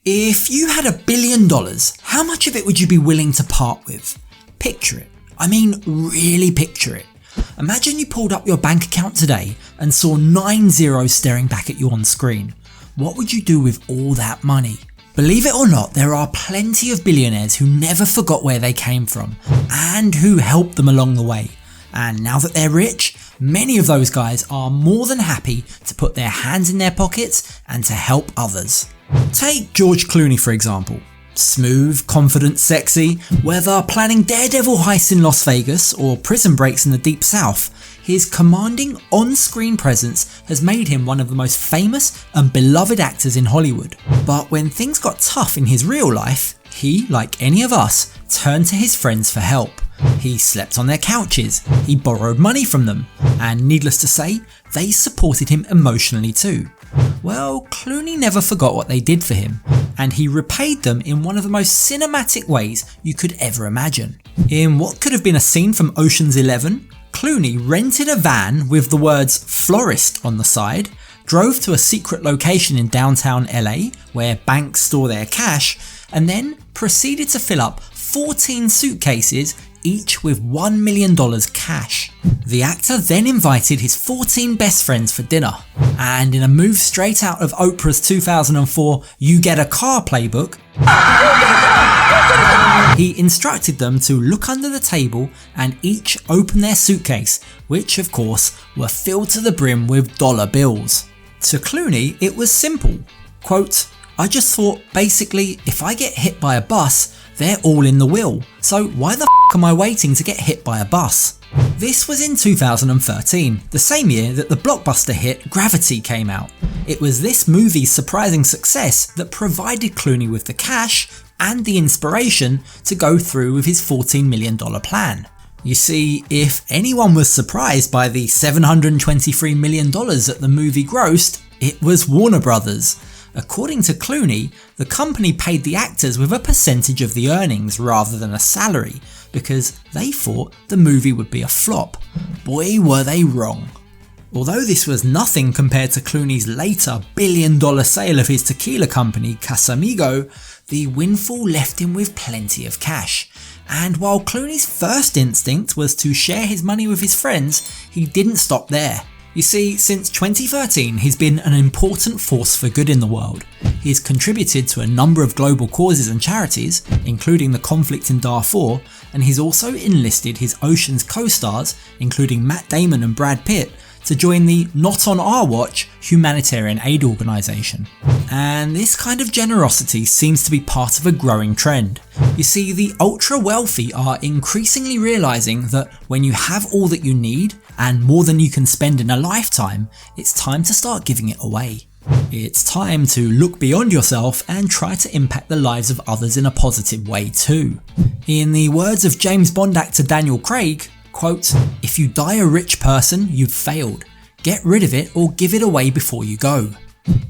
If you had $1 billion, how much of it would you be willing to part with? Picture it. I mean, really picture it. Imagine you pulled up your bank account today and saw 9 zeros staring back at you on screen. What would you do with all that money? Believe it or not, there are plenty of billionaires who never forgot where they came from and who helped them along the way. And now that they're rich, many of those guys are more than happy to put their hands in their pockets and to help others. Take George Clooney for example. Smooth, confident, sexy, whether planning daredevil heists in Las Vegas or prison breaks in the Deep South, his commanding on-screen presence has made him one of the most famous and beloved actors in Hollywood. But when things got tough in his real life, he, like any of us, turned to his friends for help. He slept on their couches, he borrowed money from them, and needless to say, they supported him emotionally too. Well, Clooney never forgot what they did for him, and he repaid them in one of the most cinematic ways you could ever imagine. In what could have been a scene from Ocean's 11, Clooney rented a van with the words "florist" on the side, drove to a secret location in downtown LA where banks store their cash, and then proceeded to fill up 14 suitcases, each with $1 million cash. The actor then invited his 14 best friends for dinner, and in a move straight out of Oprah's 2004 "You Get a Car" playbook, he instructed them to look under the table and each open their suitcase, which of course were filled to the brim with dollar bills. To Clooney, it was simple. Quote, "I just thought basically if I get hit by a bus, they're all in the will, so why the f am I waiting to get hit by a bus?" This was in 2013, the same year that the blockbuster hit Gravity came out. It was this movie's surprising success that provided Clooney with the cash and the inspiration to go through with his $14 million plan. You see, if anyone was surprised by the $723 million that the movie grossed, it was Warner Brothers. According to Clooney, the company paid the actors with a percentage of the earnings rather than a salary because they thought the movie would be a flop. Boy, were they wrong. Although this was nothing compared to Clooney's later billion-dollar sale of his tequila company Casamigo, the windfall left him with plenty of cash. And while Clooney's first instinct was to share his money with his friends, he didn't stop there. You see, since 2013 he's been an important force for good in the world. He's contributed to a number of global causes and charities, including the conflict in Darfur, and he's also enlisted his Ocean's co-stars, including Matt Damon and Brad Pitt, to join the Not On Our Watch humanitarian aid organisation. And this kind of generosity seems to be part of a growing trend. You see, the ultra wealthy are increasingly realising that when you have all that you need, and more than you can spend in a lifetime, it's time to start giving it away. It's time to look beyond yourself and try to impact the lives of others in a positive way too. In the words of James Bond actor Daniel Craig, quote, "If you die a rich person, you've failed. Get rid of it or give it away before you go."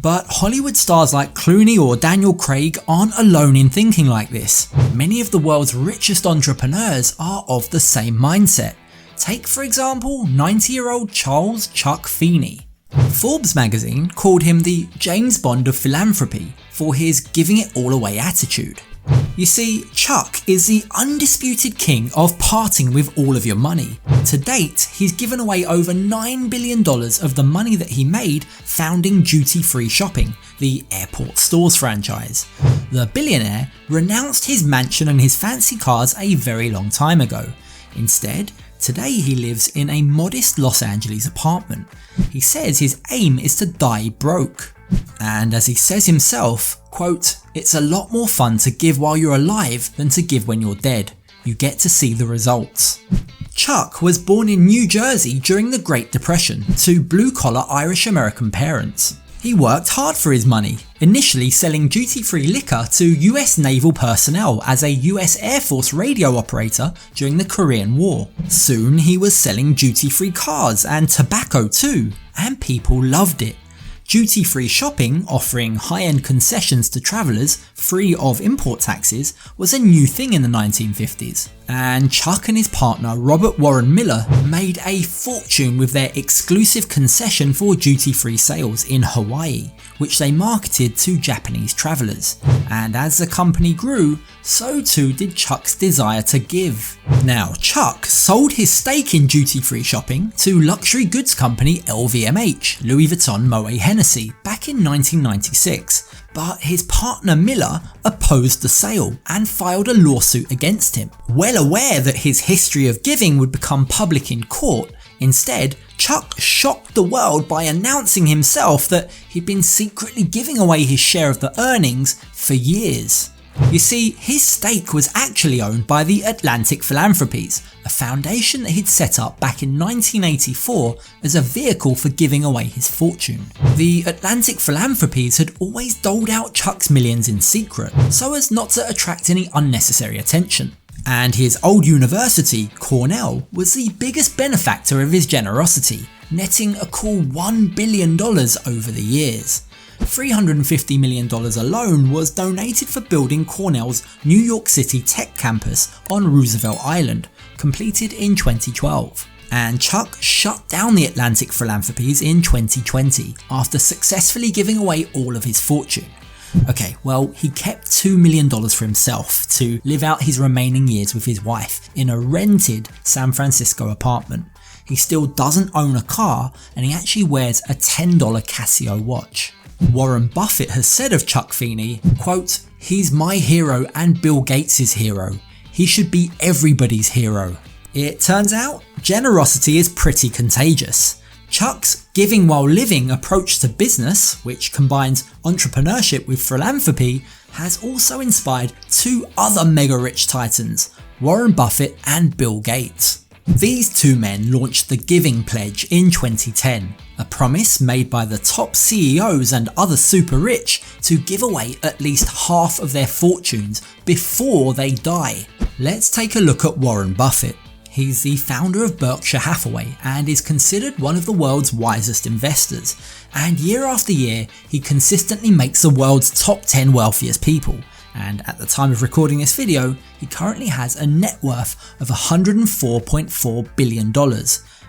But Hollywood stars like Clooney or Daniel Craig aren't alone in thinking like this. Many of the world's richest entrepreneurs are of the same mindset. Take for example 90-year-old Charles "Chuck" Feeney. Forbes magazine called him the James Bond of philanthropy for his giving it all away attitude. You see, Chuck is the undisputed king of parting with all of your money. To date, he's given away over $9 billion of the money that he made founding Duty Free Shopping, the airport stores franchise. The billionaire renounced his mansion and his fancy cars a very long time ago. Instead, today he lives in a modest Los Angeles apartment. He says his aim is to die broke. And as he says himself, quote, "It's a lot more fun to give while you're alive than to give when you're dead. You get to see the results." Chuck was born in New Jersey during the Great Depression to blue-collar Irish-American parents. He worked hard for his money, initially selling duty-free liquor to US naval personnel as a US Air Force radio operator during the Korean War. Soon he was selling duty-free cars and tobacco too, and people loved it. Duty-free shopping, offering high-end concessions to travellers free of import taxes, was a new thing in the 1950s. And Chuck and his partner Robert Warren Miller made a fortune with their exclusive concession for duty-free sales in Hawaii, which they marketed to Japanese travellers. And as the company grew, so too did Chuck's desire to give. Now, Chuck sold his stake in duty-free shopping to luxury goods company LVMH, Louis Vuitton Moet Hennessy, back in 1996. But his partner Miller opposed the sale and filed a lawsuit against him. Well aware that his history of giving would become public in court, instead, Chuck shocked the world by announcing himself that he'd been secretly giving away his share of the earnings for years. You see, his stake was actually owned by the Atlantic Philanthropies, a foundation that he'd set up back in 1984 as a vehicle for giving away his fortune. The Atlantic Philanthropies had always doled out Chuck's millions in secret, so as not to attract any unnecessary attention. And his old university, Cornell, was the biggest benefactor of his generosity, netting a cool $1 billion over the years. $350 million alone was donated for building Cornell's New York City tech campus on Roosevelt Island, completed in 2012. And Chuck shut down the Atlantic Philanthropies in 2020 after successfully giving away all of his fortune. Okay, well, he kept $2 million for himself to live out his remaining years with his wife in a rented San Francisco apartment. He still doesn't own a car, and he actually wears a $10 Casio watch. Warren Buffett has said of Chuck Feeney, quote, "He's my hero and Bill Gates' hero. He should be everybody's hero." It turns out, generosity is pretty contagious. Chuck's giving while living approach to business, which combines entrepreneurship with philanthropy, has also inspired two other mega-rich titans, Warren Buffett and Bill Gates. These two men launched the Giving Pledge in 2010, a promise made by the top CEOs and other super rich to give away at least half of their fortunes before they die. Let's take a look at Warren Buffett. He's the founder of Berkshire Hathaway and is considered one of the world's wisest investors. And year after year, he consistently makes the world's top 10 wealthiest people. And at the time of recording this video, he currently has a net worth of $104.4 billion.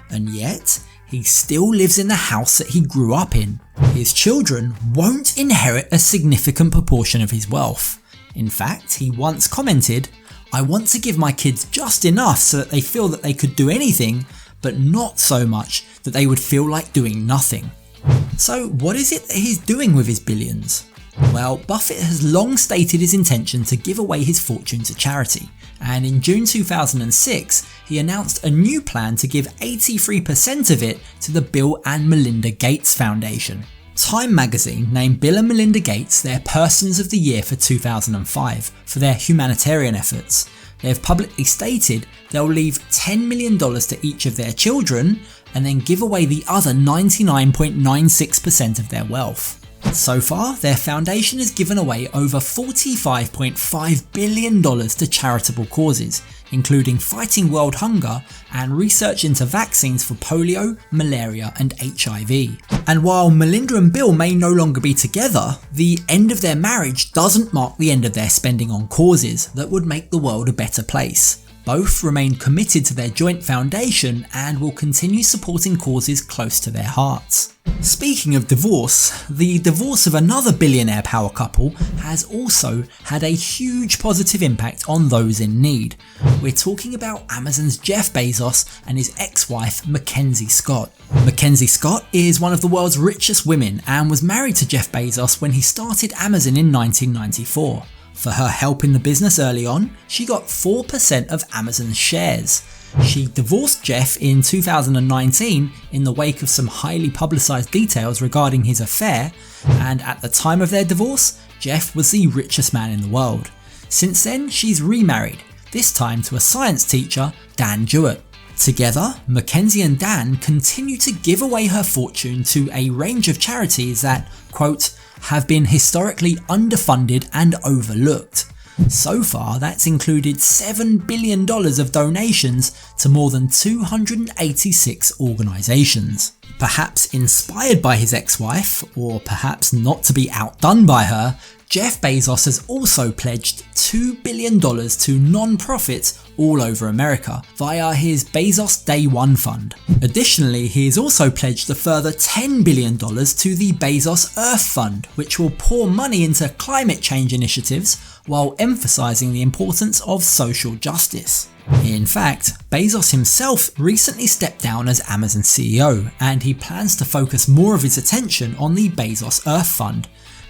And yet, he still lives in the house that he grew up in. His children won't inherit a significant proportion of his wealth. In fact, he once commented, "I want to give my kids just enough so that they feel that they could do anything, but not so much that they would feel like doing nothing." So what is it that he's doing with his billions? Well, Buffett has long stated his intention to give away his fortune to charity, and in June 2006 he announced a new plan to give 83% of it to the Bill and Melinda Gates Foundation. Time magazine named Bill and Melinda Gates their Persons of the Year for 2005 for their humanitarian efforts. They have publicly stated they'll leave $10 million to each of their children and then give away the other 99.96% of their wealth. So far, their foundation has given away over $45.5 billion to charitable causes, including fighting world hunger and research into vaccines for polio, malaria and HIV. And while Melinda and Bill may no longer be together, the end of their marriage doesn't mark the end of their spending on causes that would make the world a better place. Both remain committed to their joint foundation and will continue supporting causes close to their hearts. Speaking of divorce, the divorce of another billionaire power couple has also had a huge positive impact on those in need. We're talking about Amazon's Jeff Bezos and his ex-wife MacKenzie Scott. MacKenzie Scott is one of the world's richest women and was married to Jeff Bezos when he started Amazon in 1994. For her help in the business early on, she got 4% of Amazon's shares. She divorced Jeff in 2019 in the wake of some highly publicised details regarding his affair, and at the time of their divorce, Jeff was the richest man in the world. Since then, she's remarried, this time to a science teacher, Dan Jewett. Together, MacKenzie and Dan continue to give away her fortune to a range of charities that, quote, have been historically underfunded and overlooked. So far, that's included $7 billion of donations to more than 286 organisations. Perhaps inspired by his ex-wife, or perhaps not to be outdone by her, Jeff Bezos has also pledged $2 billion to non-profits all over America via his Bezos Day One fund. Additionally, he has also pledged a further $10 billion to the Bezos Earth Fund, which will pour money into climate change initiatives while emphasizing the importance of social justice. In fact, Bezos himself recently stepped down as Amazon CEO, and he plans to focus more of his attention on the Bezos Earth Fund.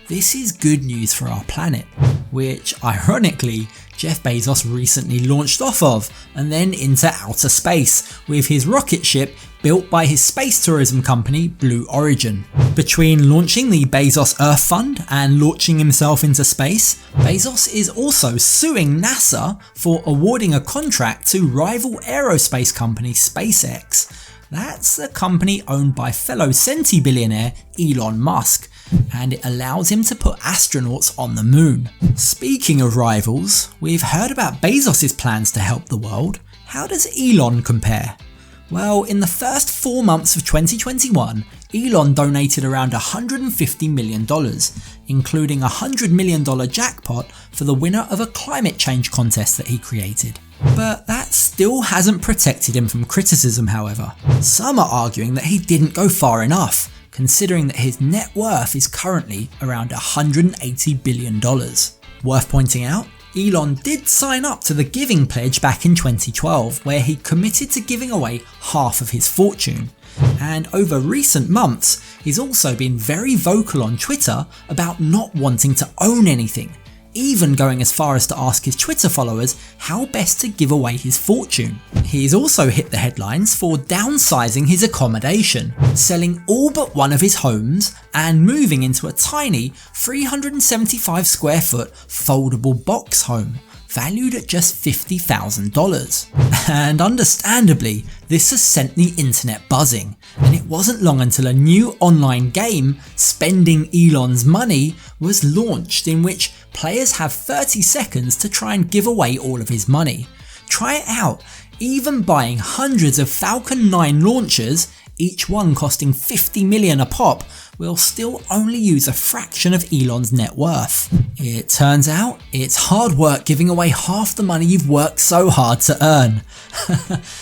This is good news for our planet, which ironically Jeff Bezos recently launched off of and then into outer space with his rocket ship built by his space tourism company Blue Origin. Between launching the Bezos Earth Fund and launching himself into space, Bezos is also suing NASA for awarding a contract to rival aerospace company SpaceX. That's the company owned by fellow billionaire Elon Musk, and it allows him to put astronauts on the moon. Speaking of rivals, we've heard about Bezos' plans to help the world. How does Elon compare? Well, in the first 4 months of 2021, Elon donated around $150 million, including a $100 million jackpot for the winner of a climate change contest that he created. But that still hasn't protected him from criticism, however. Some are arguing that he didn't go far enough, considering that his net worth is currently around $180 billion. Worth pointing out, Elon did sign up to the Giving Pledge back in 2012, where he committed to giving away half of his fortune. And over recent months, he's also been very vocal on Twitter about not wanting to own anything, even going as far as to ask his Twitter followers how best to give away his fortune. He's also hit the headlines for downsizing his accommodation, selling all but one of his homes and moving into a tiny 375 square foot foldable box home, valued at just $50,000. And understandably, this has sent the internet buzzing, and it wasn't long until a new online game, Spending Elon's Money, was launched, in which players have 30 seconds to try and give away all of his money. Try it out. Even buying hundreds of Falcon 9 launchers, each one costing $50 million a pop, will still only use a fraction of Elon's net worth. It turns out it's hard work giving away half the money you've worked so hard to earn.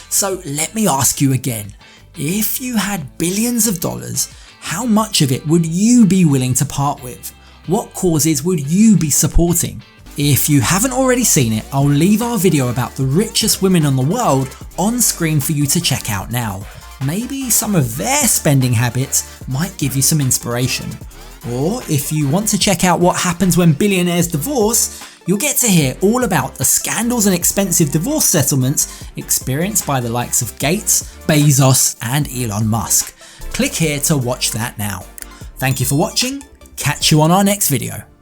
So let me ask you again, if you had billions of dollars, how much of it would you be willing to part with? What causes would you be supporting? If you haven't already seen it, I'll leave our video about the richest women in the world on screen for you to check out now. Maybe some of their spending habits might give you some inspiration. Or if you want to check out what happens when billionaires divorce, you'll get to hear all about the scandals and expensive divorce settlements experienced by the likes of Gates, Bezos and Elon Musk. Click here to watch that now. Thank you for watching, catch you on our next video.